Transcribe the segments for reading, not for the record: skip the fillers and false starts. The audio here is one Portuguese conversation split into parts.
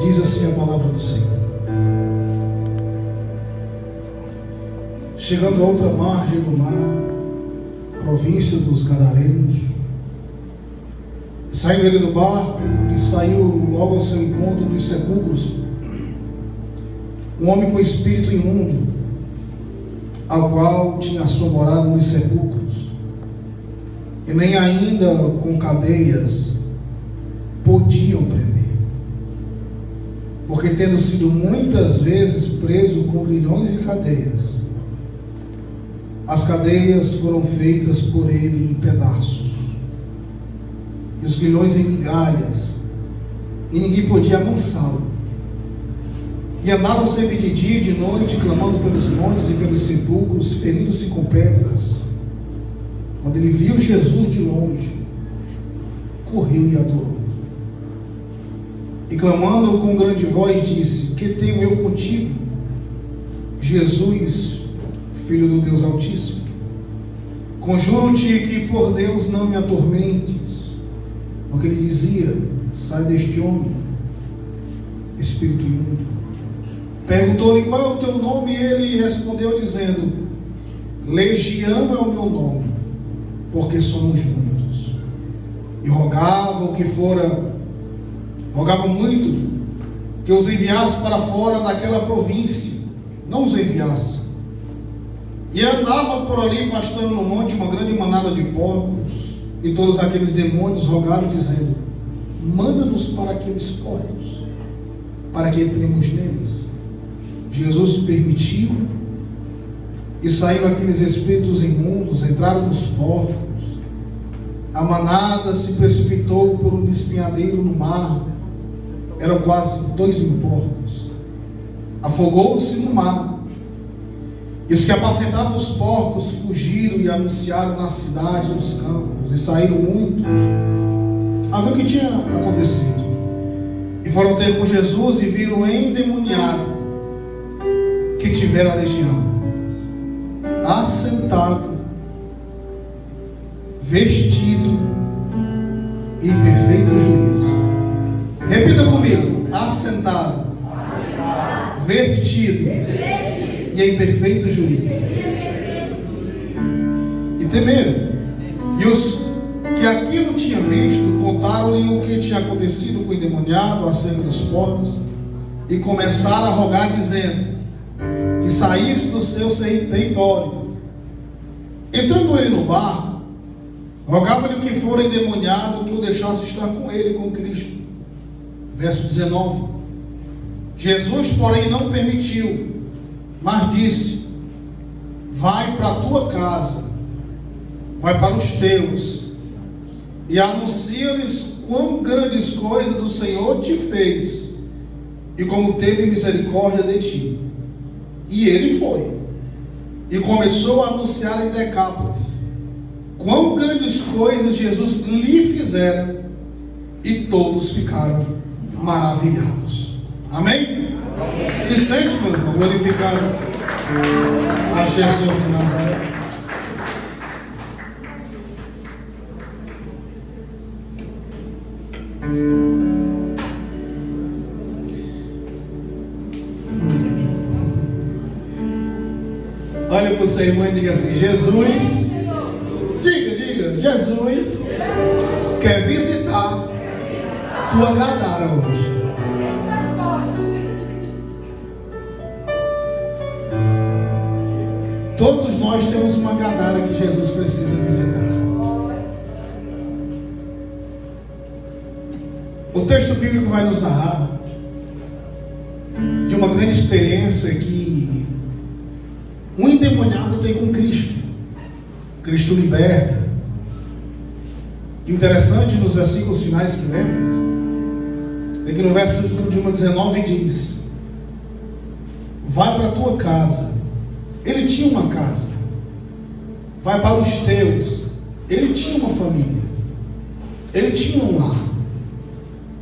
Diz assim a palavra do Senhor: chegando a outra margem do mar, província dos Gadarenos, saindo ele do barco e saiu logo ao seu encontro dos sepulcros um homem com espírito imundo, ao qual tinha a sua morada nos sepulcros, e nem ainda com cadeias podiam prender, porque tendo sido muitas vezes preso com grilhões e cadeias, as cadeias foram feitas por ele em pedaços, e os grilhões em migalhas, e ninguém podia amansá-lo. E andava sempre de dia e de noite, clamando pelos montes e pelos sepulcros, ferindo-se com pedras. Quando ele viu Jesus de longe, correu e adorou. E clamando com grande voz, disse: que tenho eu contigo, Jesus, Filho do Deus Altíssimo? Conjuro-te que por Deus não me atormentes. Porque ele dizia: sai deste homem, espírito imundo. Perguntou-lhe: qual é o teu nome? E ele respondeu dizendo: Legião é o meu nome, porque somos muitos. E rogava muito que os enviasse para fora daquela província. Não os enviasse. E andava por ali pastando no monte uma grande manada de porcos, e todos aqueles demônios rogaram dizendo: manda-nos para aqueles porcos, para que entremos neles. Jesus permitiu, e saíram aqueles espíritos imundos, entraram nos porcos. A manada se precipitou por um despenhadeiro no mar. Eram quase 2.000 porcos. Afogou-se no mar. E os que apacentavam os porcos fugiram e anunciaram na cidade, nos campos, e saíram muitos a ver o que tinha acontecido. E foram ter com Jesus e viram o endemoniado que tivera a legião, assentado, vestido e em perfeito juízo. Repita comigo: assentado, vestido e em perfeito juízo. E temeram. E os que aquilo tinham visto contaram-lhe o que tinha acontecido com o endemoniado acerca dos porcos, e começaram a rogar, dizendo que saísse do seu território. Entrando ele no barco, rogava-lhe o que fora endemoniado que o deixasse estar com ele, com Cristo. Verso 19. Jesus, porém, não permitiu, mas disse: vai para a tua casa, vai para os teus, e anuncia-lhes quão grandes coisas o Senhor te fez, e como teve misericórdia de ti. E ele foi, e começou a anunciar em Decápolis quão grandes coisas Jesus lhe fizera, e todos ficaram maravilhados. Amém? Amém. Se sente, meu irmão, glorificado a Jesus de Nazaré. Olha para o seu irmão e diga assim: Jesus, diga, Jesus quer visitar tua Gadara hoje. Todos nós temos uma Gadara que Jesus precisa visitar. O texto bíblico vai nos narrar de uma grande experiência que um endemoniado tem com Cristo. Cristo liberta. Interessante, nos versículos finais que lemos, é que no versículo de 19 diz: vai para a tua casa. Ele tinha uma casa. Vai para os teus. Ele tinha uma família. Ele tinha um lar.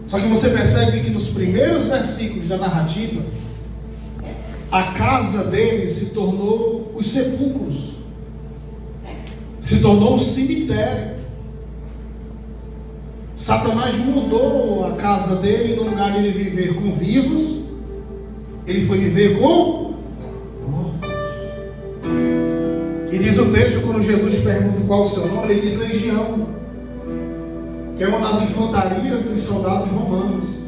Só que você percebe que nos primeiros versículos da narrativa, a casa dele se tornou os sepulcros, se tornou um cemitério, Satanás mudou a casa dele. No lugar de ele viver com vivos, ele foi viver com mortos. E diz o texto, quando Jesus pergunta qual o seu nome, ele diz legião, que é uma das infantarias dos soldados romanos,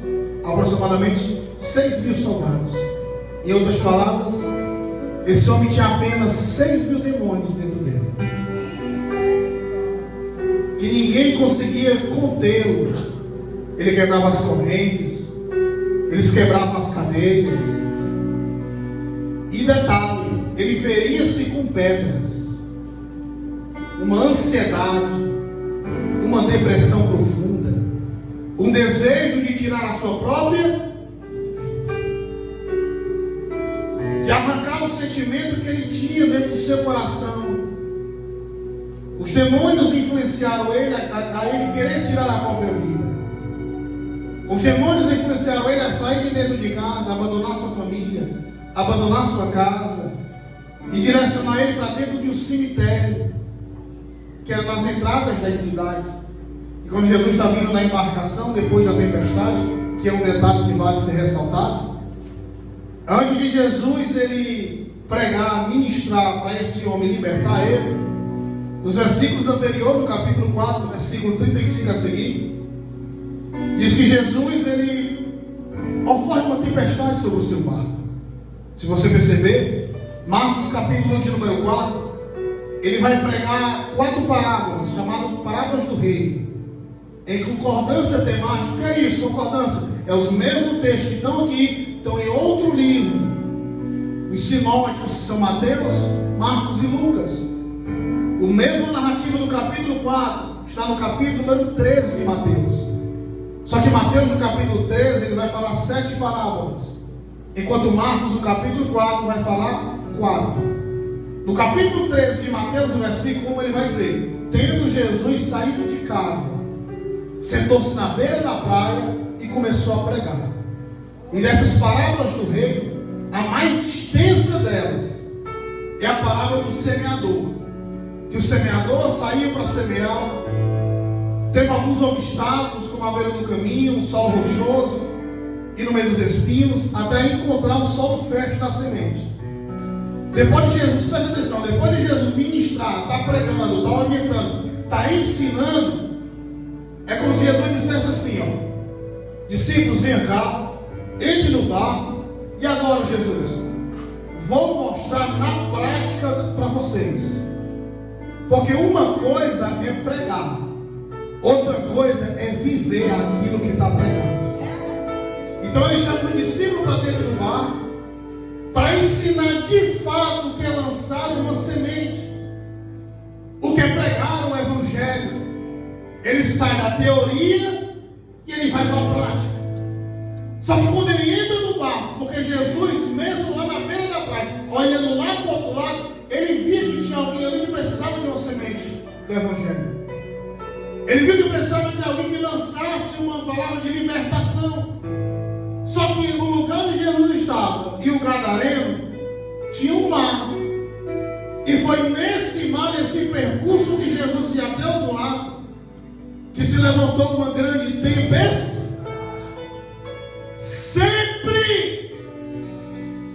aproximadamente 6.000 soldados. Em outras palavras, esse homem tinha apenas 6.000 demônios dentro dele, que ninguém conseguia contê-lo. Ele quebrava as correntes, eles quebravam as cadeias, e detalhe, ele feria-se com pedras. Uma ansiedade, uma depressão profunda, um desejo de tirar a sua própria vida, de arrancar o sentimento que ele tinha dentro do seu coração. Os demônios influenciaram ele a ele querer tirar a própria vida. Os demônios influenciaram ele a sair de dentro de casa, abandonar sua família, abandonar sua casa e direcionar ele para dentro de um cemitério, que era nas entradas das cidades. E quando Jesus está vindo da embarcação, depois da tempestade, que é um detalhe que vale ser ressaltado, antes de Jesus ele pregar, ministrar para esse homem, libertar ele, nos versículos anteriores, no capítulo 4, versículo 35 a seguir, diz que Jesus, ele ocorre uma tempestade sobre o seu barco. Se você perceber, Marcos capítulo de número 4, ele vai pregar 4 parábolas, chamadas parábolas do reino, em concordância temática. O que é isso, concordância? É os mesmos textos que estão aqui, estão em outro livro, os sinóticos, que são Mateus, Marcos e Lucas. O mesmo narrativo do capítulo 4 está no capítulo número 13 de Mateus. Só que Mateus, no capítulo 13, ele vai falar 7 parábolas, enquanto Marcos, no capítulo 4, vai falar 4. No capítulo 13 de Mateus, no versículo 1, ele vai dizer: tendo Jesus saído de casa, sentou-se na beira da praia e começou a pregar. E dessas parábolas do reino, a mais extensa delas é a parábola do semeador. Que o semeador saiu para semear, teve alguns obstáculos, como a beira do caminho, um solo rochoso, e no meio dos espinhos, até encontrar o solo fértil da semente. Depois de Jesus, presta atenção, depois de Jesus ministrar, está pregando, está orientando, está ensinando, é como se Jesus dissesse assim, ó: discípulos, venham cá, entre no barco, e agora, Jesus, vou mostrar na prática para vocês. Porque uma coisa é pregar, outra coisa é viver aquilo que está pregando. Então ele chama o discípulo para dentro do barco, para ensinar de fato o que é lançar uma semente, o que é pregar o evangelho. Ele sai da teoria e ele vai para a prática. Só que quando ele entra no barco, porque Jesus, mesmo lá na beira da praia, olhando lá para o outro lado, ele via que tinha alguém ali que precisava de uma semente do evangelho. Ele viu que precisava de alguém que lançasse uma palavra de libertação. Só que no lugar onde Jesus estava e o gadareno tinha um mar. E foi nesse mar, nesse percurso de Jesus ir até o outro lado, que se levantou uma grande tempestade. Sempre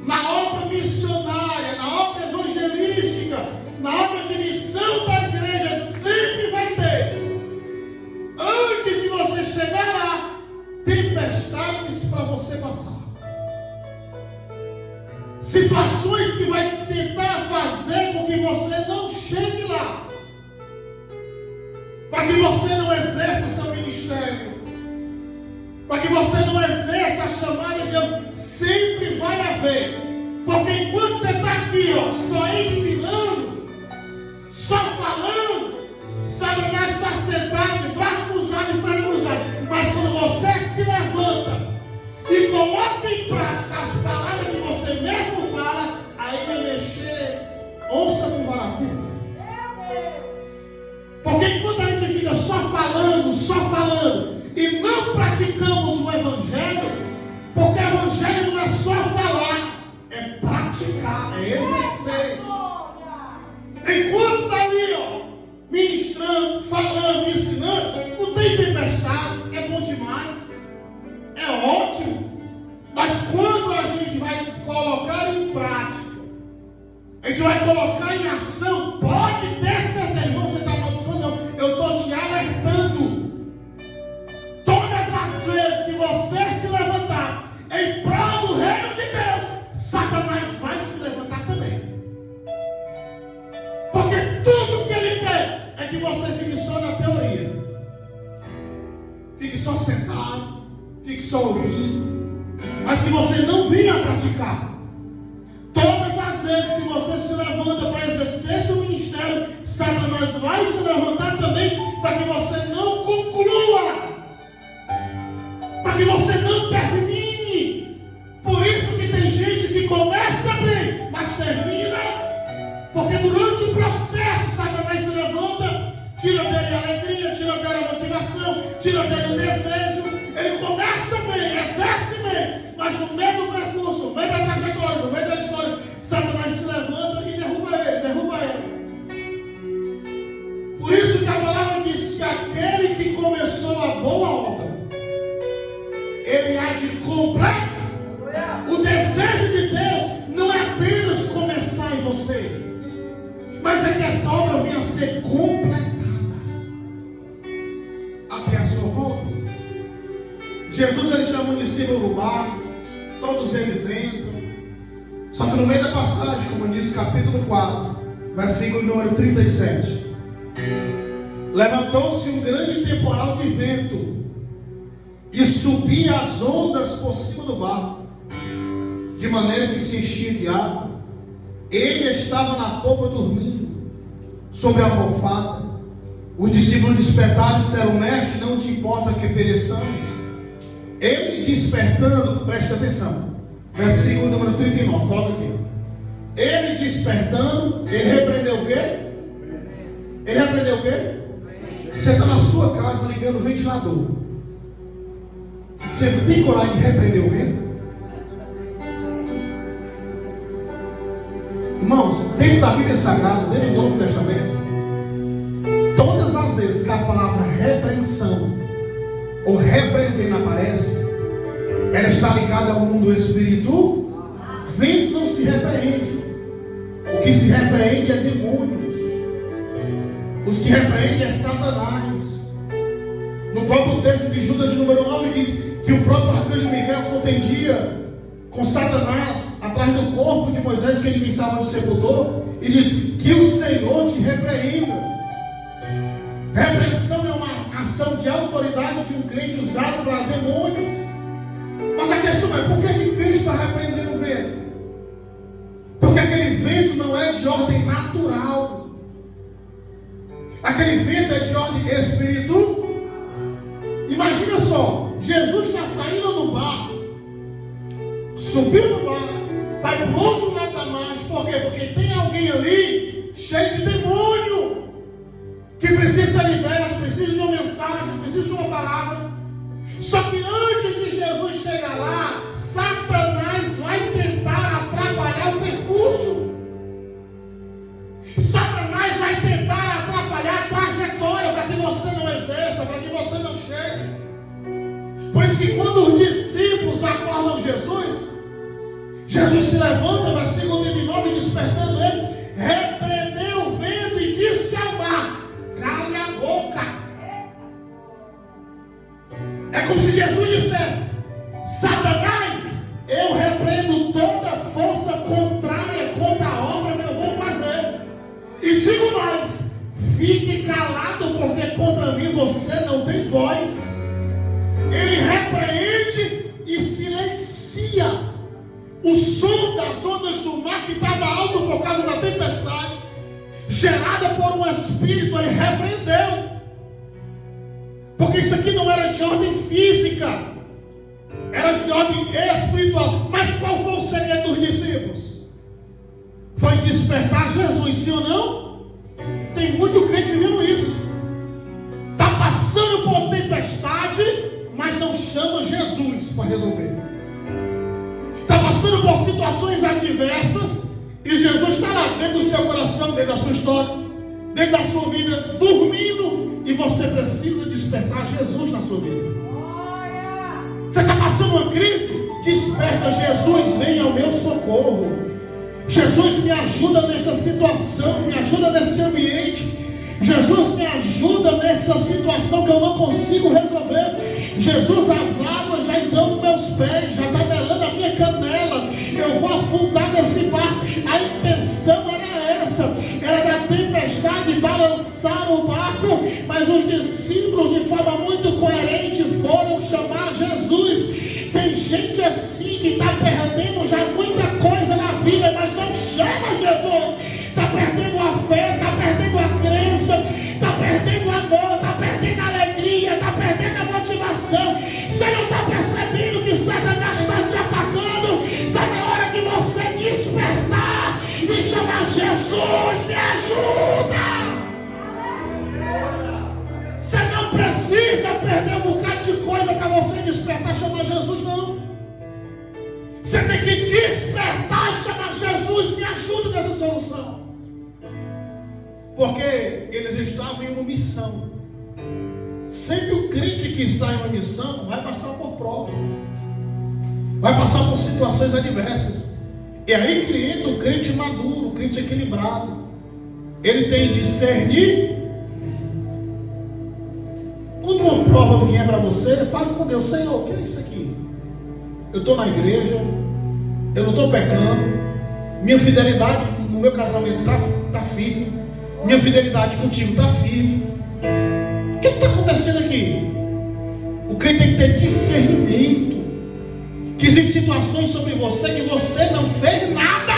na obra missionária, na obra evangelística, na obra de missão da igreja, sempre vai ter, antes de você chegar lá, tempestades para você passar, situações que vai tentar fazer com que você não chegue lá, para que você não exerça o seu ministério, para que você não exerça a chamada de Deus. Sempre vai haver, porque enquanto você está aqui, só ensinando, só falando, Satanás está sentado de braço cruzado e perna cruzada. Mas quando você se levanta e coloca em prática as palavras que você mesmo fala, aí vai mexer onça com vara curta. Porque enquanto a gente fica só falando e não praticamos o evangelho, porque o evangelho não é só falar, é praticar, é exercer. Enquanto está ali, ministrando, falando, ensinando, não tem tempestade. gente vai colocar em ação. Pode ter certeza, irmão, você está amaldiçoando, não. Eu estou te alertando. Todas as vezes que você se levantar em prol do reino de Deus, Satanás vai se levantar também. Porque tudo que ele quer é que você fique só na teoria, fique só sentado, fique só ouvindo, mas que você não venha praticar. Todas as vezes que você se levanta para exercer seu ministério, Satanás vai se levantar também para que você não conclua, para que você não termine. Por isso que tem gente que começa bem, mas termina, porque durante o processo Satanás se levanta, tira dele a alegria, tira dele a motivação, tira dele o desejo. Ele começa bem, exerce bem, mas no meio do percurso, no meio da trajetória, no meio da história, Satanás se levanta e derruba ele. Por isso que a palavra diz que aquele que começou a boa obra, ele há de completar. O desejo de Deus não é apenas começar em você, mas é que essa obra venha a ser completada até a sua volta. Jesus, ele chama o discípulo no barco, todos eles entram. Só que no meio da passagem, como diz capítulo 4, versículo número 37, levantou-se um grande temporal de vento e subia as ondas por cima do barco, de maneira que se enchia de água. Ele estava na popa dormindo, sobre a almofada. Os discípulos despertaram e disseram: mestre, não te importa que pereçamos? Ele despertando, presta atenção, versículo número 39, coloca aqui. Ele despertando, ele repreendeu o quê? Ele repreendeu o quê? Você está na sua casa ligando o ventilador. Você tem coragem de repreender o vento? Irmãos, dentro da Bíblia Sagrada, dentro do Novo Testamento, todas as vezes que a palavra repreensão ou repreender aparece, ela está ligada ao mundo espiritual. Vento não se repreende. O que se repreende é demônios. Os que repreendem é Satanás. No próprio texto de Judas, número 9, diz que o próprio arcanjo Miguel contendia com Satanás atrás do corpo de Moisés, que ele vinçava no sepultor, e diz que o Senhor te repreenda. Repreensão é uma ação de autoridade de um crente usado para demônios. Mas a questão é: por que Cristo está repreendendo o vento? Porque aquele vento não é de ordem natural. Aquele vento é de ordem espiritual. Imagina só, Jesus está saindo do barco, subiu no barco, vai para o outro lado da margem. Por quê? Porque tem alguém ali cheio de demônio, que precisa ser liberto, precisa de uma mensagem, precisa de uma palavra. Só que antes de Jesus chegar lá, Satanás vai tentar atrapalhar o percurso. Satanás vai tentar atrapalhar a trajetória para que você não exerça, para que você não chegue. Por isso que quando os discípulos acordam Jesus, Jesus se levanta, versículo 39, despertando ele, repreendeu o vento e disse ao mar: cale a boca. É como se Jesus dissesse: Satanás, eu repreendo toda força contrária contra a obra que eu vou fazer. E digo mais: fique calado, porque contra mim você não tem voz. Ele repreende e silencia o som das ondas do mar, que estava alto por causa da tempestade, gerada por um espírito. Ele repreendeu, porque isso aqui não era de ordem física, era de ordem espiritual. Mas qual foi o segredo dos discípulos? Foi despertar Jesus, sim ou não? Tem muito crente vivendo isso. Está passando por tempestade, mas não chama Jesus para resolver. Está passando por situações adversas, e Jesus está lá dentro do seu coração, dentro da sua história, dentro da sua vida, dormindo, e você precisa despertar Jesus na sua vida. Você está passando uma crise? Desperta Jesus, vem ao meu socorro. Jesus, me ajuda nessa situação, me ajuda nesse ambiente. Jesus, me ajuda nessa situação que eu não consigo resolver. Jesus, as águas já entram nos meus pés, já está melando a minha canela. Eu vou afundar nesse barco. A intenção era essa, era da tempestade balançar o barco, mas os discípulos, de forma muito coerente, foram chamar Jesus. Tem gente assim que está perdendo já muita coisa na vida, mas não chama Jesus. Está perdendo a fé, está perdendo a crença, está perdendo o amor, está perdendo a alegria, está perdendo a motivação. Você não está percebendo que Satanás está te atacando? Está na hora de você despertar e chamar Jesus, me ajuda. Você não precisa perder um bocado de coisa para você despertar e chamar Jesus, não. Você tem que despertar e chamar Jesus, me ajuda nessa solução. Porque eles estavam em uma missão. Sempre o crente que está em uma missão vai passar por prova, vai passar por situações adversas. E aí que entra o crente maduro, o crente equilibrado. Ele tem discernir. Quando uma prova vier para você, fale com Deus: Senhor, o que é isso aqui? Eu estou na igreja, eu não estou pecando, minha fidelidade no meu casamento está firme, minha fidelidade contigo está firme. O que está acontecendo aqui? O crente tem que ter discernimento. Que existem situações sobre você que você não fez nada,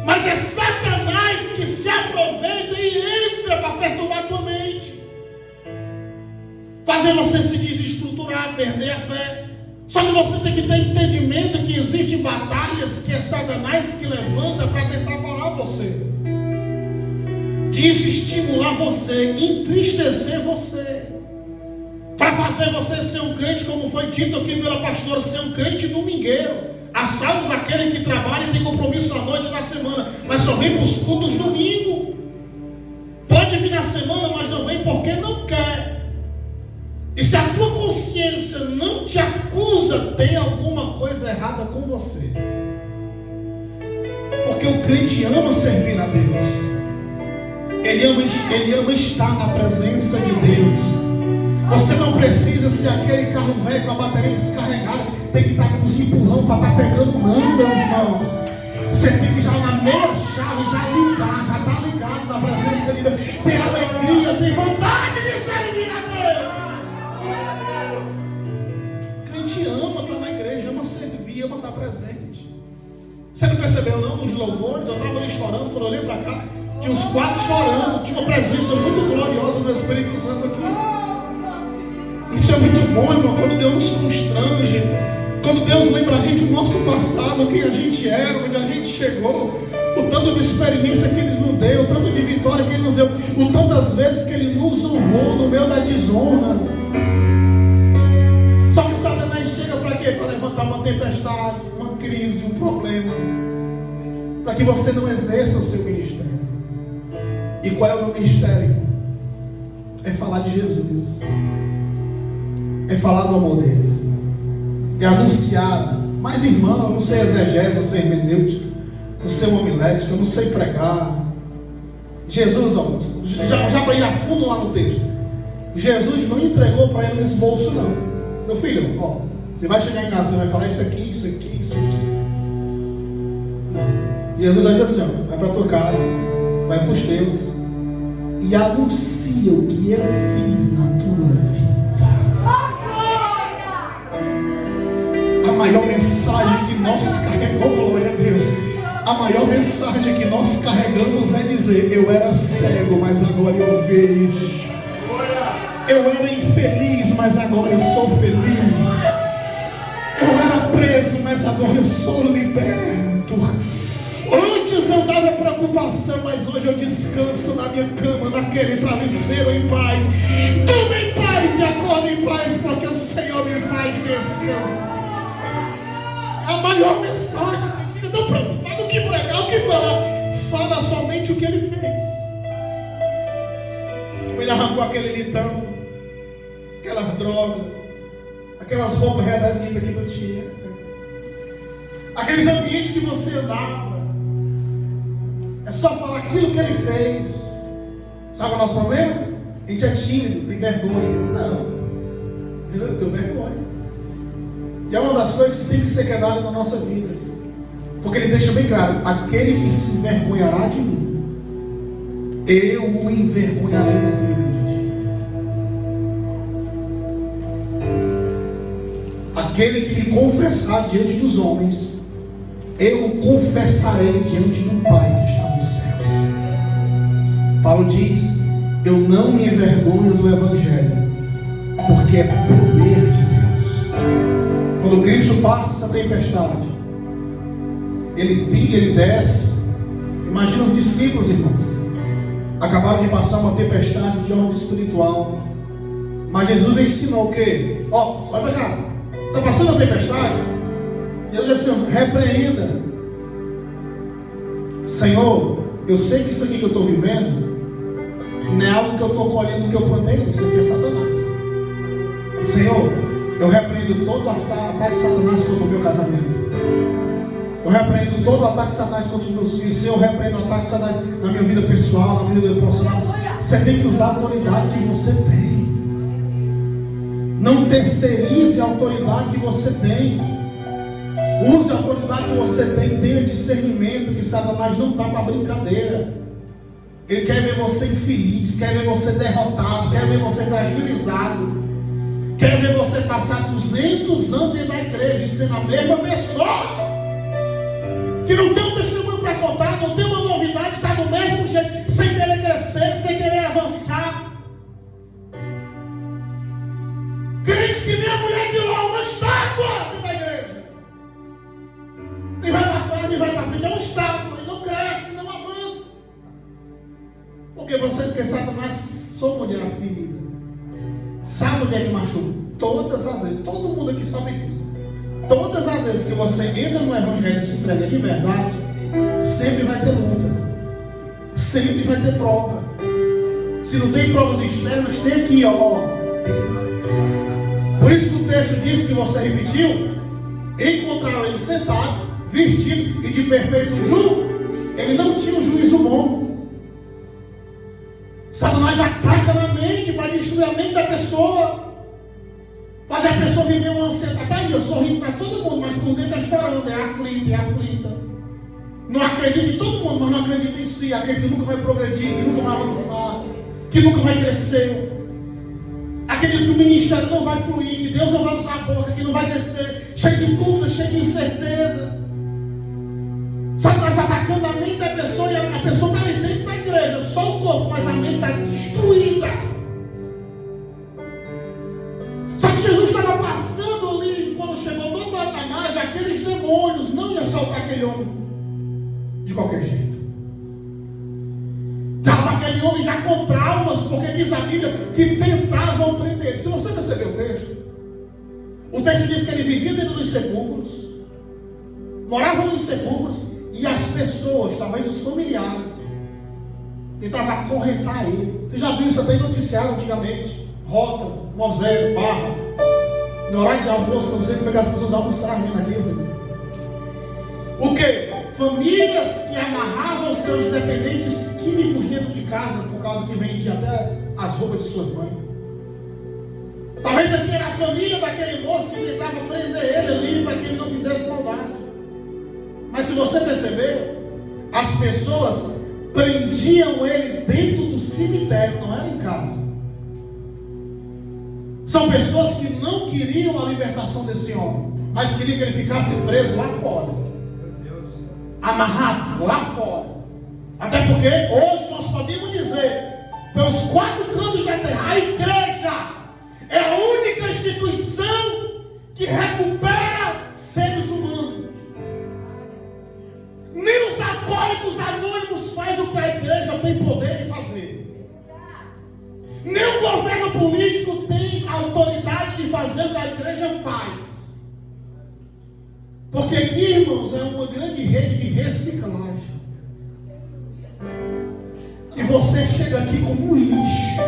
mas é Satanás que se aproveita e entra para perturbar a tua mente, fazer você se desestruturar, perder a fé. Só que você tem que ter entendimento que existem batalhas que é Satanás que levanta para tentar parar você, desestimular você, entristecer você, para fazer você ser um crente, como foi dito aqui pela pastora, ser um crente domingueiro. A salvos aquele que trabalha e tem compromisso à noite e na semana, mas só vem para os cultos domingo. Pode vir na semana, mas não vem porque não quer. E se a tua consciência não te acusa, tem alguma coisa errada com você. Porque o crente ama servir a Deus. Ele ama estar na presença de Deus. Você não precisa ser aquele carro velho com a bateria descarregada, tem que estar com os empurrão para estar pegando, não, meu irmão. Você tem que já na meia chave, já ligar, já está ligado na presença de Deus. Tem alegria, tem vontade de servir a Deus. Crente ama estar na igreja, ama servir, ama estar presente. Você não percebeu não nos louvores? Eu estava ali chorando, quando eu olhei para cá, tinha uns 4 chorando, tinha uma presença muito gloriosa do Espírito Santo aqui. Isso é muito bom, irmão, quando Deus nos constrange, quando Deus lembra a gente do nosso passado, quem a gente era, onde a gente chegou, o tanto de experiência que Ele nos deu, o tanto de vitória que Ele nos deu, o tantas vezes que Ele nos honrou no meio da desonra. Só que Satanás chega para quê? Para levantar uma tempestade, uma crise, um problema, para que você não exerça o seu ministério. E qual é o meu ministério? É falar de Jesus, é falar do amor dele, é anunciar. Mas irmão, eu não sei exegese, eu não sei hermenêutica, não sei homilética, eu não sei pregar. Jesus, ó, já para ir a fundo lá no texto, Jesus não entregou para ele no esboço, não. Meu filho, ó, você vai chegar em casa, você vai falar isso aqui, isso aqui, isso aqui. Não. Jesus vai dizer assim, ó, vai para tua casa, vai para os teus e anuncia o que eu fiz na tua vida. A maior mensagem que nós carregamos, glória a Deus, a maior mensagem que nós carregamos é dizer: eu era cego, mas agora eu vejo. Eu era infeliz, mas agora eu sou feliz. Eu era preso, mas agora eu sou liberto. Antes eu dava preocupação, mas hoje eu descanso na minha cama, naquele travesseiro em paz. Durmo em paz e acordo em paz, porque o Senhor me faz descansar. A maior mensagem, fica tão preocupado o que pregar, o que falar. Fala somente o que ele fez. Ele arrancou aquele litão, aquelas drogas, aquelas roupas redanidas que não tinha, aqueles ambientes que você andava. É só falar aquilo que ele fez. Sabe o nosso problema? A gente é tímido, tem vergonha. Não, eu não tenho vergonha. E é uma das coisas que tem que ser quebrada na nossa vida. Porque ele deixa bem claro: aquele que se envergonhará de mim, eu o envergonharei naquele grande dia. Aquele que me confessar diante dos homens, eu o confessarei diante do Pai que está nos céus. Paulo diz: eu não me envergonho do Evangelho, porque é poder de Deus. Quando Cristo passa essa tempestade, ele desce. Imagina os discípulos, irmãos, acabaram de passar uma tempestade de ordem espiritual, mas Jesus ensinou o quê? Ó, vai pra cá, está passando uma tempestade. E ele disse assim: repreenda. Senhor, eu sei que isso aqui que eu estou vivendo não é algo que eu estou colhendo que eu plantei, não. Isso aqui é Satanás. Senhor, eu repreendo todo o ataque de Satanás contra o meu casamento. Eu repreendo todo o ataque de Satanás contra os meus filhos. Senhor, eu repreendo o ataque de Satanás na minha vida pessoal, na vida profissional. Você tem que usar a autoridade que você tem. Não terceirize a autoridade que você tem. Use a autoridade que você tem. Tenha discernimento que Satanás não está para brincadeira. Ele quer ver você infeliz, quer ver você derrotado, quer ver você fragilizado, quer ver você passar 200 anos dentro da igreja e sendo a mesma pessoa, que não tem um testemunho para contar, não tem uma novidade, está do mesmo jeito, sem querer crescer, sem querer avançar. Crente que nem a mulher de Ló, uma estátua dentro da igreja. Nem vai para trás, nem vai para frente, é uma estátua, e não cresce, não avança. Porque Satanás soube onde era ferida, sabe onde é que machuca. Todas as vezes, todo mundo aqui sabe disso. Todas as vezes que você entra no Evangelho e se entrega de verdade, sempre vai ter luta, sempre vai ter prova. Se não tem provas externas, tem aqui, ó. Por isso que o texto diz que você repetiu: encontraram ele sentado, vestido e de perfeito juízo. Ele não tinha um juízo bom. Satanás ataca na mente para destruir a mente da pessoa, fazer a pessoa viver uma ansiedade. Tá aí, eu sorrindo para todo mundo, mas por dentro está chorando, é aflita. Não acredita em todo mundo, mas não acredita em si. Acredita que nunca vai progredir, que nunca vai avançar, que nunca vai crescer. Acredita que o ministério não vai fluir, que Deus não vai usar a boca, que não vai crescer, cheio de dúvidas, cheio de incerteza. Satanás atacando a mente da pessoa, e a pessoa está ali dentro da igreja, só o corpo, mas a mente está destruída. Só que Jesus estava passando ali, quando chegou no patamar, aqueles demônios não iam soltar aquele homem de qualquer jeito. Estava aquele homem já com traumas, porque diz a Bíblia que tentavam prender. Se você perceber o texto diz que ele vivia dentro dos sepulcros, morava nos sepulcros, e as pessoas, talvez os familiares, tentavam acorrentar ele. Você já viu isso até em noticiário antigamente? Rota, Moselle, Barra, no horário de almoço, não sei como é que as pessoas almoçavam naquilo. O que? Famílias que amarravam seus dependentes químicos dentro de casa, por causa que vendia até as roupas de sua mãe. Talvez aqui era a família daquele moço que tentava prender ele ali para que ele não fizesse maldade. Mas se você perceber, as pessoas prendiam ele dentro do cemitério, não era em casa. São pessoas que não queriam a libertação desse homem, mas queriam que ele ficasse preso lá fora, amarrado lá fora. Até porque hoje nós podemos dizer, pelos 4 cantos da terra, a igreja é a única instituição que recupera seres humanos. Nem os alcoólicos anônimos faz o que a igreja tem poder de fazer. Nem o governo político tem autoridade de fazer o que a igreja faz. Porque aqui, irmãos, é uma grande rede de reciclagem. Que você chega aqui como um lixo,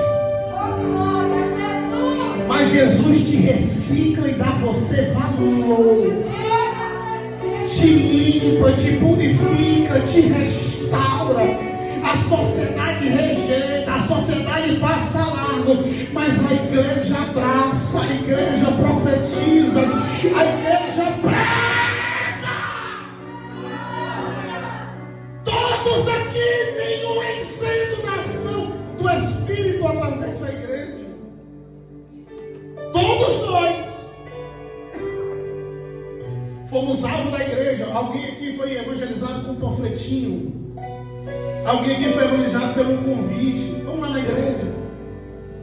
mas Jesus te recicla e dá a você valor. te limpa, te purifica, te restaura. A sociedade rejeita, a sociedade passa largo, mas a igreja abraça, a igreja profetiza, a igreja prega. Todos aqui têm um incêndio da ação do Espírito através da igreja. Todos nós fomos alvo da igreja. Alguém aqui foi evangelizado com um panfletinho. Alguém aqui foi evangelizado pelo convite. Vamos lá na igreja.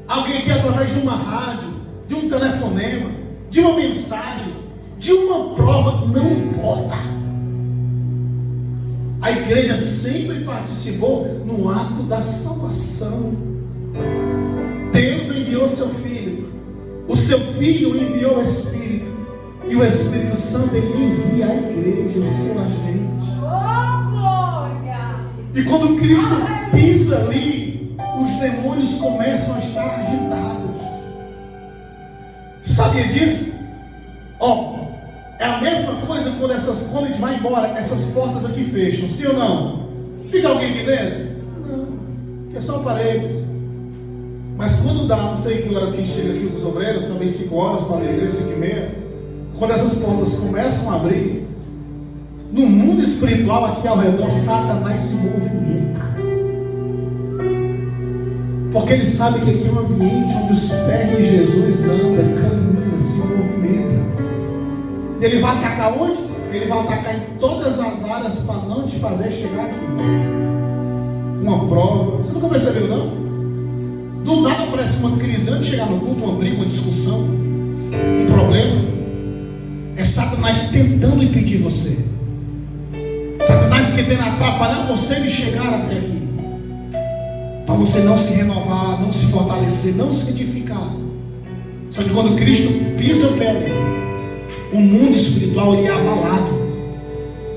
Alguém aqui através de uma rádio, de um telefonema, de uma mensagem, de uma prova, não importa. A igreja sempre participou no ato da salvação. Deus enviou seu Filho. O seu Filho enviou o Espírito. E o Espírito Santo, ele envia a igreja, o seu agente. E quando Cristo pisa ali, os demônios começam a estar agitados. Você sabia disso? É a mesma coisa quando a gente vai embora, essas portas aqui fecham, sim ou não? Fica alguém aqui dentro? Não, que é só paredes. Mas quando dá, não sei que hora quem chega aqui dos obreiros, talvez 5 horas para a igreja, 5h30, quando essas portas começam a abrir, no mundo espiritual aqui ao redor, Satanás se movimenta. Porque ele sabe que aqui é um ambiente onde os pés de Jesus andam, caminham, se movimentam. E ele vai atacar onde? Ele vai atacar em todas as áreas para não te fazer chegar aqui. Uma prova. Você nunca percebeu, não? Do nada aparece uma crise antes de chegar no culto, uma briga, uma discussão, um problema. É Satanás tentando impedir você. Satanás querendo atrapalhar você de chegar até aqui, para você não se renovar, não se fortalecer, não se edificar. Só que quando Cristo pisa o pé ali, o mundo espiritual ele é abalado.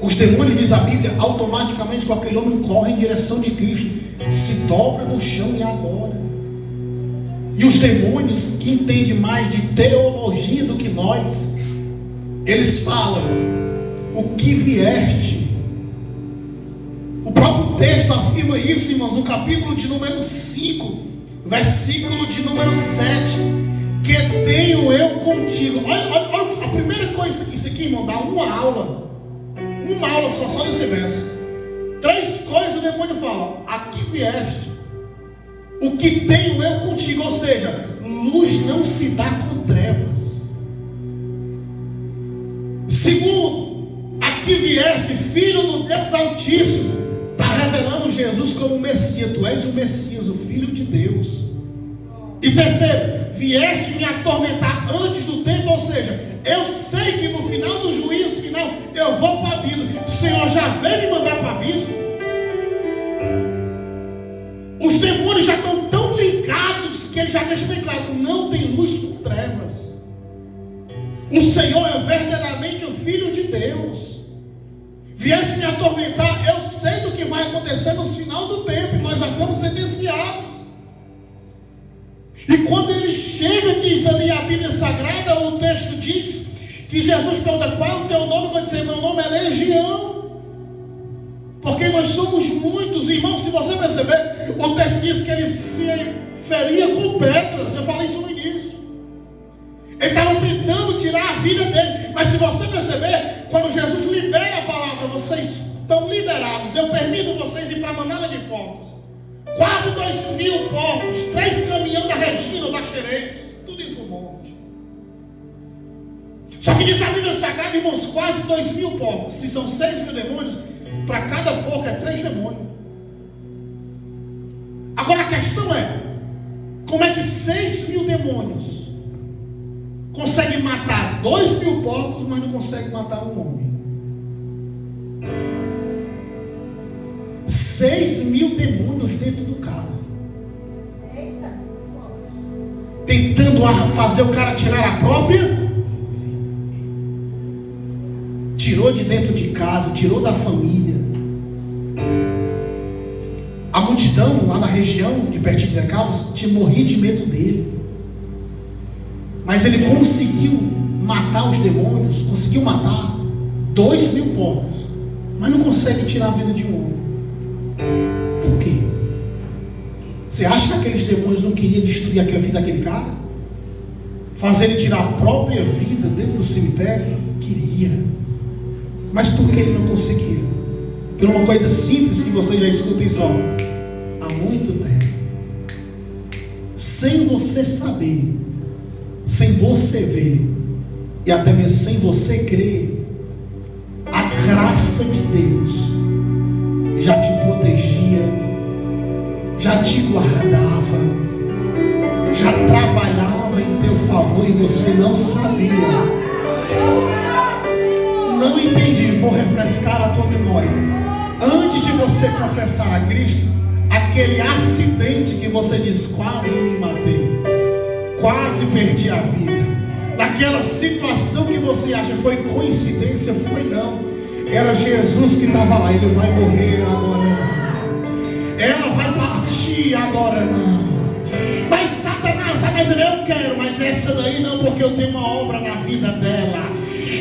Os demônios, diz a Bíblia, automaticamente com aquele homem corre em direção de Cristo, se dobra no chão e adora. E os demônios que entendem mais de teologia do que nós, eles falam: o que vieste. O próprio texto afirma isso, irmãos, no capítulo de número 5, versículo de número 7. Que tenho eu contigo. Olha a primeira coisa, isso aqui, irmão, dá uma aula só nesse verso. 3 coisas o demônio fala: aqui vieste, o que tenho eu contigo. Ou seja, luz não se dá com trevas. Segundo, aqui vieste, filho do Deus Altíssimo. Está revelando Jesus como Messias. Tu és o Messias, o Filho de Deus. E terceiro, vieste me atormentar antes do tempo. Ou seja, eu sei que no final do juízo final eu vou para o abismo. O Senhor já veio me mandar para o abismo. Os demônios já estão tão ligados que ele já deixa bem claro: não tem luz com trevas. O Senhor é verdadeiramente o Filho de Deus. Vieste me atormentar, eu sei do que vai acontecer no final do tempo. Nós já estamos sentenciados. E quando ele chega, diz ali a Bíblia Sagrada, o texto diz que Jesus pergunta: qual é o teu nome? Quando dizer meu nome é Legião, porque nós somos muitos. Irmãos, se você perceber, o texto diz que ele se feria com pedras. Eu falei isso no início. Ele estava tentando tirar a vida dele. Mas se você perceber, quando Jesus libera a palavra: vocês estão liberados, eu permito vocês ir para a manada de porcos. Quase 2.000 porcos, 3 caminhões da Regina ou da Xerez, tudo indo para o monte. Só que diz a Bíblia Sagrada, irmãos, quase 2.000 porcos. Se são 6.000 demônios, para cada porco é 3 demônios. Agora a questão é: como é que 6.000 demônios conseguem matar 2.000 porcos, mas não conseguem matar um homem? 6.000 demônios dentro do cara, tentando fazer o cara tirar a própria vida. Tirou de dentro de casa, tirou da família. A multidão lá na região de pertinho de Decápolis tinha morrido de medo dele, mas ele conseguiu matar os demônios, conseguiu matar. 2.000 porcos, mas não consegue tirar a vida de um homem. Por quê? Você acha que aqueles demônios não queriam destruir a vida daquele cara? Fazer ele tirar a própria vida dentro do cemitério? Queria. Mas por que ele não conseguia? Por uma coisa simples que você já escuta isso há muito tempo. Sem você saber, sem você ver, e até mesmo sem você crer, a graça de Deus já te protegia, já te guardava, já trabalhava em teu favor e você não sabia. Não entendi, vou refrescar a tua memória. Antes de você confessar a Cristo, aquele acidente que você diz, quase me matei, quase perdi a vida, naquela situação que você acha foi coincidência, foi não, era Jesus que estava lá. Ele vai morrer agora não, ela vai partir agora não, mas Satanás, mas eu não quero, mas essa daí não, porque eu tenho uma obra na vida dela,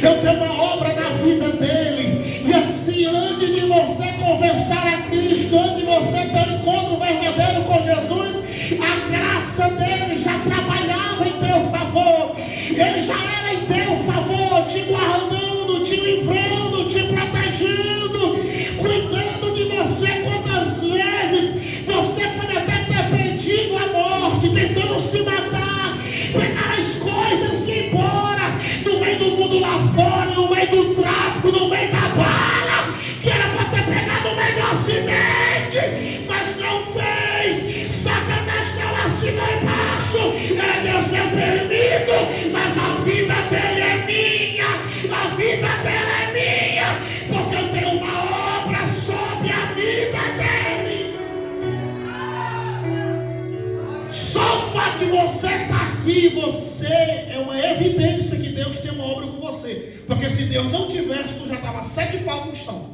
eu tenho uma obra na vida dele. E assim, antes de você confessar a Cristo, antes de você ter um encontro verdadeiro com Jesus, a graça dele já trabalhava em teu favor, ele já era em teu favor, te guardando, te livrando, te protegendo, cuidando de você. Quantas vezes você pode até ter perdido a morte, tentando se matar, pegar as coisas e ir embora, no meio do mundo lá fora, no meio do tráfico, no meio da bala, que era para ter pegado no meio do acidente, mas não fez. Satanás não assinou embaixo, Deus é permito, mas a vida dele é minha, a vida dela é minha, porque eu tenho uma obra sobre a vida dele. Só o fato de você estar aqui, você é uma evidência que Deus tem uma obra com você, porque se Deus não tivesse, tu já estava 7 pau no chão.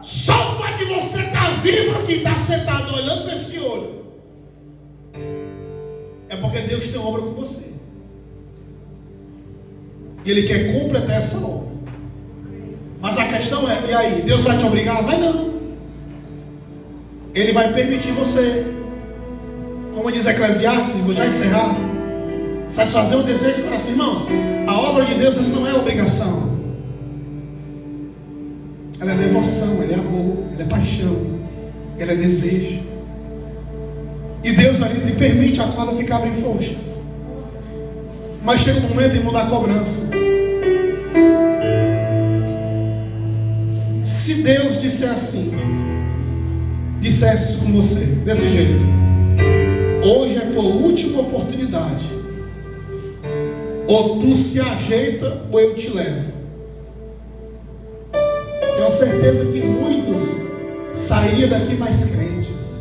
Só o fato de você estar vivo aqui, estar sentado olhando nesse olho, é porque Deus tem obra com você, e Ele quer completar essa obra. Mas a questão é, e aí, Deus vai te obrigar? Vai não. Ele vai permitir você, como diz Eclesiastes, vou já encerrar, satisfazer o desejo do coração. Irmãos, a obra de Deus não é obrigação, ela é devoção, ela é amor, ela é paixão, ela é desejo. E Deus ali te permite a corda ficar bem frouxa, mas tem um momento, irmão, da cobrança. Se Deus disser assim, dissesse isso com você, desse jeito: hoje é a tua última oportunidade, ou tu se ajeita ou eu te levo. Tenho certeza que muitos sairiam daqui mais crentes,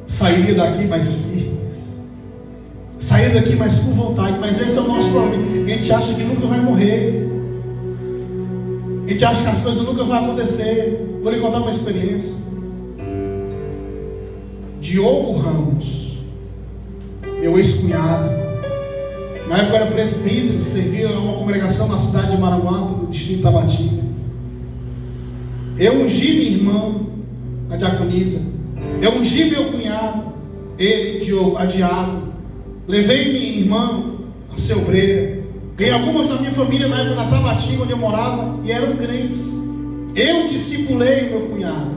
sairiam daqui mais firmes, sairiam daqui mais com vontade. Mas esse é o nosso problema. A gente acha que nunca vai morrer, a gente acha que as coisas nunca vão acontecer. Vou lhe contar uma experiência. Diogo Ramos, meu ex-cunhado, na época era presbítero, servia a uma congregação na cidade de Maranguape, no distrito de Tabatinga. Eu ungi minha irmã, a diaconisa, eu ungi meu cunhado, ele, Diogo, a diácono, levei minha irmã a ser obreira, ganhei algumas da minha família na época na Tabatinga, onde eu morava, e eram crentes. Eu discipulei o meu cunhado,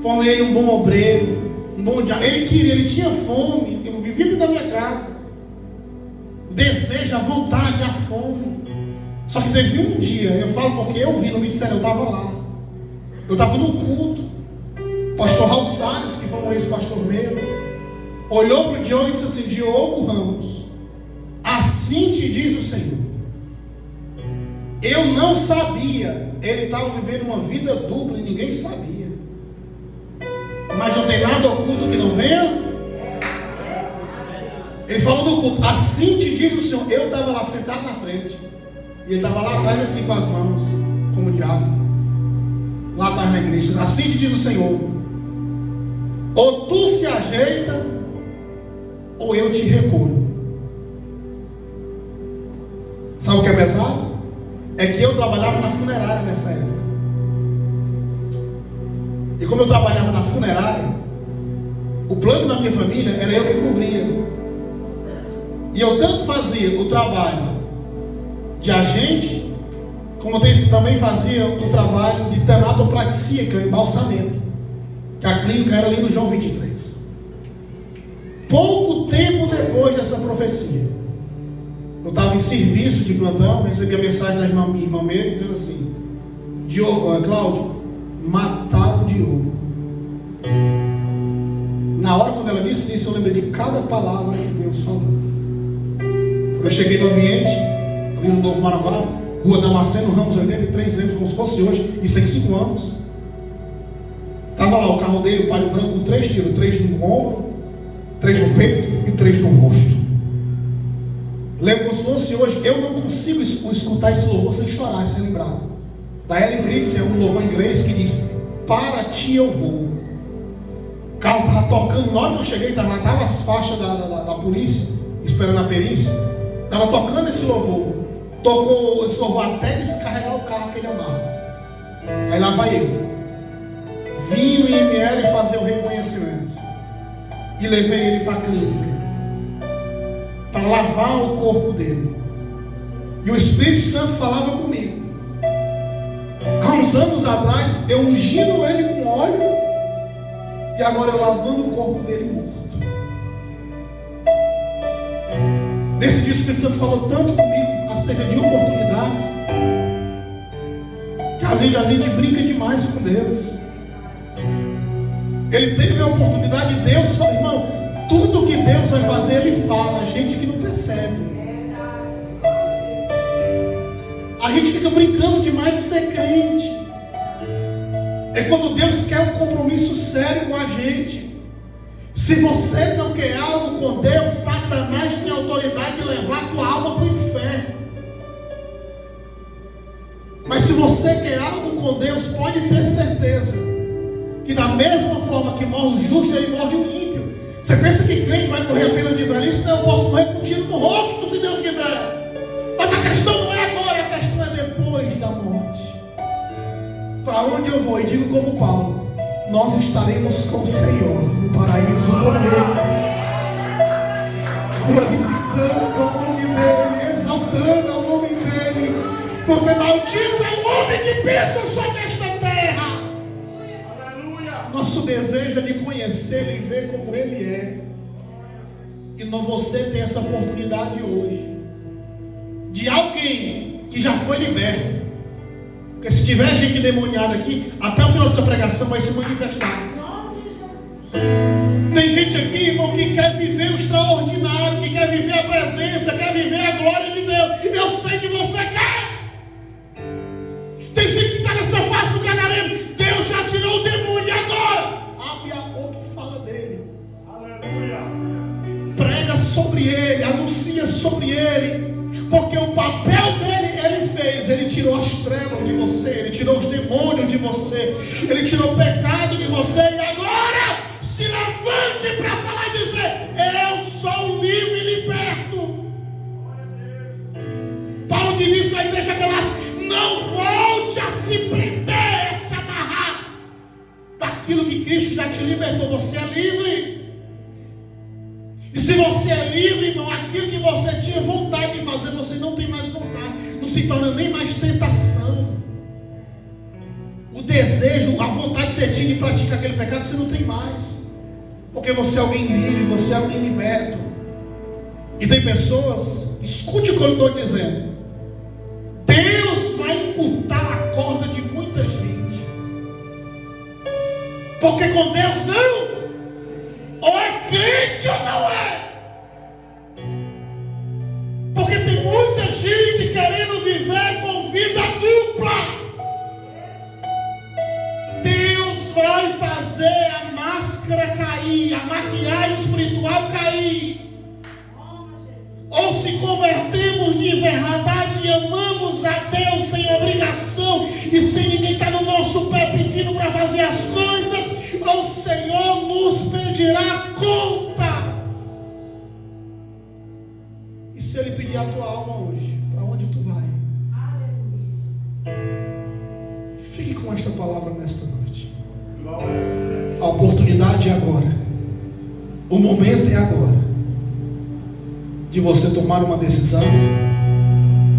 formei ele um bom obreiro, um bom diácono. Ele queria, ele tinha fome, eu vivia dentro da minha casa, desejo, a vontade, a fome. Só que teve um dia, eu falo porque eu vi, não me disseram, eu estava lá. Eu estava no culto. Pastor Raul Salles, que foi um ex-pastor meu, olhou para o Diogo e disse assim: Diogo Ramos, assim te diz o Senhor. Eu não sabia, ele estava vivendo uma vida dupla e ninguém sabia. Mas não tem nada oculto que não venha. Ele falou no culto: assim te diz o Senhor. Eu estava lá sentado na frente, e ele estava lá atrás assim com as mãos, como diabo, lá atrás na igreja. Assim te diz o Senhor: ou tu se ajeita, ou eu te recolho. Sabe o que é pesado? é que eu trabalhava na funerária nessa época. E como eu trabalhava na funerária, o plano da minha família era eu que cobria. E eu tanto fazia o trabalho de agente, como eu também fazia o trabalho de tanatopraxia, que é o embalsamento, que a clínica era ali no João 23. Pouco tempo depois dessa profecia, eu estava em serviço de plantão, recebi a mensagem da irmã Meire dizendo assim: Cláudio, mataram o Diogo. Na hora quando ela disse isso, eu lembrei de cada palavra que Deus falou. Quando eu cheguei no ambiente, ali no Novo Maranguape, Rua Damasceno Ramos 83, lembro como se fosse hoje, isso tem 5 anos. Estava lá o carro dele, o palio branco, com 3 tiros, 3 no ombro, 3 no peito e 3 no rosto. Lembro como se fosse hoje. Eu não consigo escutar esse louvor sem chorar, sem lembrar. Da Ellen Briggs, é um louvor em inglês que diz: para ti eu vou. O carro estava tocando, na hora que eu cheguei, estava as faixas da polícia, esperando a perícia. Estava tocando esse louvor. Tocou esse louvor até descarregar o carro que ele amava. Aí lá vai eu. Vim no IML fazer o reconhecimento. E levei ele para a clínica, para lavar o corpo dele. E o Espírito Santo falava comigo. Há uns anos atrás, eu ungindo ele com óleo, e agora eu lavando o corpo dele morto. Nesse dia o Espírito Santo falou tanto comigo acerca de oportunidades, que a gente brinca demais com Deus. Ele teve a oportunidade de Deus, falou: irmão, tudo que Deus vai fazer, Ele fala, a gente que não percebe. A gente fica brincando demais de ser crente. É quando Deus quer um compromisso sério com a gente. Se você não quer algo com Deus, Satanás tem autoridade de levar a tua alma para o inferno. Mas se você quer algo com Deus, pode ter certeza que da mesma forma que morre o justo, ele morre o ímpio. Você pensa que crente vai morrer apenas de velhice? Não, eu posso morrer com um tiro no rosto, se Deus quiser. Mas a questão não é agora, a questão é depois da morte. Para onde eu vou? E digo como Paulo: nós estaremos com o Senhor no paraíso glorioso, glorificando ao nome dEle, exaltando ao nome dEle, porque maldito é o homem que pensa só nesta terra. Nosso desejo é de conhecê-lo e ver como Ele é. E não você tem essa oportunidade hoje, de alguém que já foi liberto. Porque se tiver gente endemoniada aqui, até o final dessa pregação vai se manifestar. Tem gente aqui, irmão, que quer viver o extraordinário, que quer viver a presença, quer viver a glória de Deus. Eu sei que você quer. Tem gente que está nessa fase do gadareno. Deus já tirou o demônio e agora abre a boca e fala dele. Aleluia. Prega sobre ele, anuncia sobre ele, porque o papel dele ele fez. Ele tirou as trevas de você, ele tirou os demônios de você, ele tirou o pecado de você, e agora se levante para falar e dizer: eu sou livre e liberto. Paulo diz isso na igreja de Galácia: não volte a se prender, a se amarrar daquilo que Cristo já te libertou. Você é livre. E se você é livre, irmão, aquilo que você tinha vontade de fazer, você não tem mais vontade, não se torna nem mais tentação. O desejo, a vontade que você tinha de praticar aquele pecado, você não tem mais, porque você é alguém livre, você é alguém liberto. E tem pessoas, escute o que eu estou dizendo, Deus vai encurtar a corda de muita gente, porque com Deus não, ou é crente ou não é. Porque tem muita gente querendo viver com vida dupla. Deus vai fazer a máscara cair, a maquiagem espiritual cair. Ou se convertemos de verdade e amamos a Deus sem obrigação e sem ninguém estar no nosso pé pedindo para fazer as coisas, o Senhor nos pedirá contas. E se Ele pedir a tua alma hoje, para onde tu vai? Fique com esta palavra nesta noite. A oportunidade é agora. O momento é agora de você tomar uma decisão,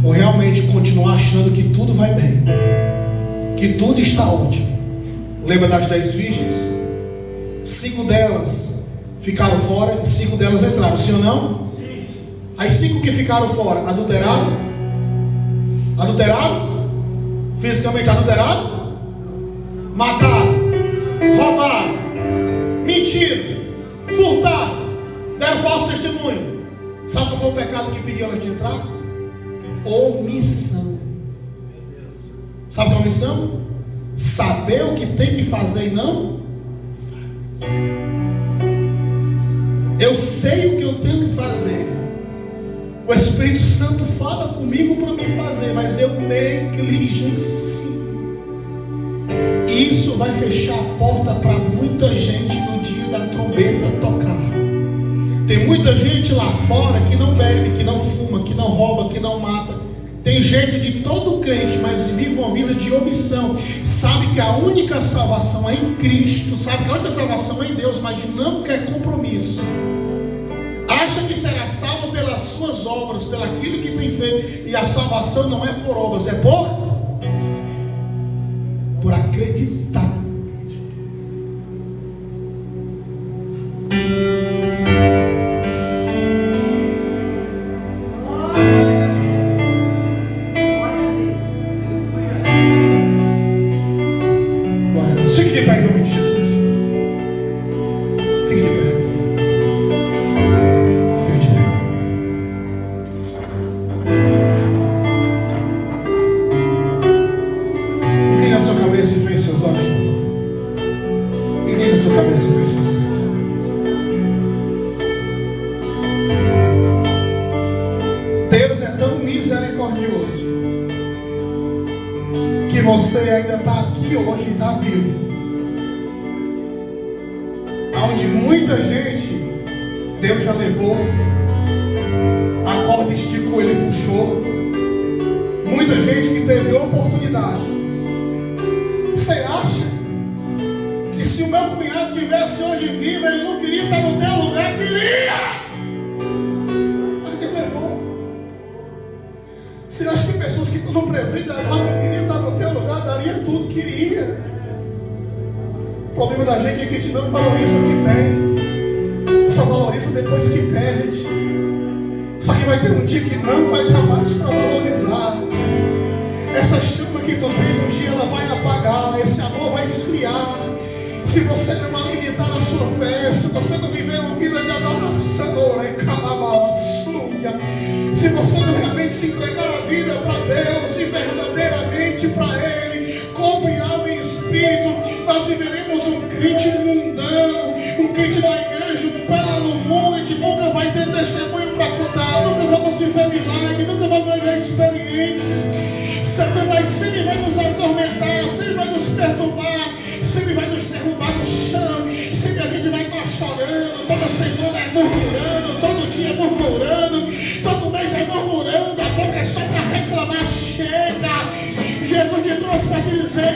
ou realmente continuar achando que tudo vai bem, que tudo está ótimo. Lembra das 10 virgens? 5 delas ficaram fora e 5 delas entraram, sim ou não? Sim. As 5 que ficaram fora, adulteraram? Fisicamente adulteraram? Mataram, roubaram, mentiram, furtaram, deram falso testemunho. Sabe qual foi o pecado que impediu elas de entrar? Omissão. Sabe qual é a omissão? Saber o que tem que fazer e não faz. Eu sei o que eu tenho que fazer. O Espírito Santo fala comigo para me fazer, mas eu negligencio. E isso vai fechar a porta para muita gente no dia da trombeta tocar. Tem muita gente lá fora que não bebe, que não fuma, que não rouba, que não mata. Tem gente de todo crente, mas vive uma vida de omissão. Sabe que a única salvação é em Cristo, sabe que a única salvação é em Deus, mas não quer compromisso. Acha que será salvo pelas suas obras, pelo aquilo que tem feito. E a salvação não é por obras, é por acreditar. Fique de pé em nome de Jesus. Fique de pé. Fique de pé. Inclina a sua cabeça e feche seus olhos, por favor. Inclina a sua cabeça e feche seus olhos. Deus é tão misericordioso que você ainda está aqui hoje e está vivo. Onde muita gente, Deus já levou, a corda esticou, Ele puxou. Muita gente que teve oportunidade. Você acha que se o meu cunhado tivesse hoje vivo, ele não queria estar no teu lugar? Queria! Mas Deus levou. Você acha que pessoas que estão no presente agora não queriam estar no teu lugar? Daria tudo, queria. O problema da gente é que a gente não valoriza o que tem, só valoriza depois que perde. Só que vai ter um dia que não vai dar mais para valorizar. Essa chama que tu tem, um dia ela vai apagar, esse amor vai esfriar. Se você não alimentar a sua fé, se você não viver uma vida de adoração, se você não realmente se entregar a vida para Deus e verdadeiramente para Ele, corpo e alma e espírito, nós viveremos um crente mundano, um crente da igreja, um pé lá no mundo. A gente nunca vai ter testemunho para contar, nunca vamos viver milagre, nunca vamos viver experiências. Satanás sempre vai nos atormentar, sempre vai nos perturbar, sempre vai nos derrubar no chão, sempre a gente vai estar chorando, toda semana é murmurando, todo dia é murmurando, todo mês é murmurando, a boca é só para reclamar. Chega! Jesus te trouxe para te dizer: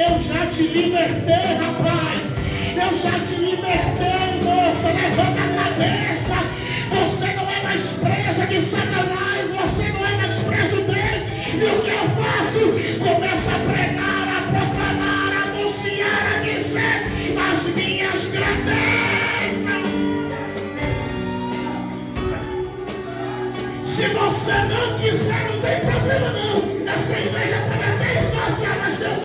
eu já te libertei, rapaz, eu já te libertei, moça, levanta a cabeça, você não é mais presa de Satanás, você não é mais preso dele. E o que eu faço? Começa a pregar, a proclamar, a anunciar, a dizer as minhas grandezas. Se você não quiser, não tem problema não. Essa igreja pode até esvaziar, mas Deus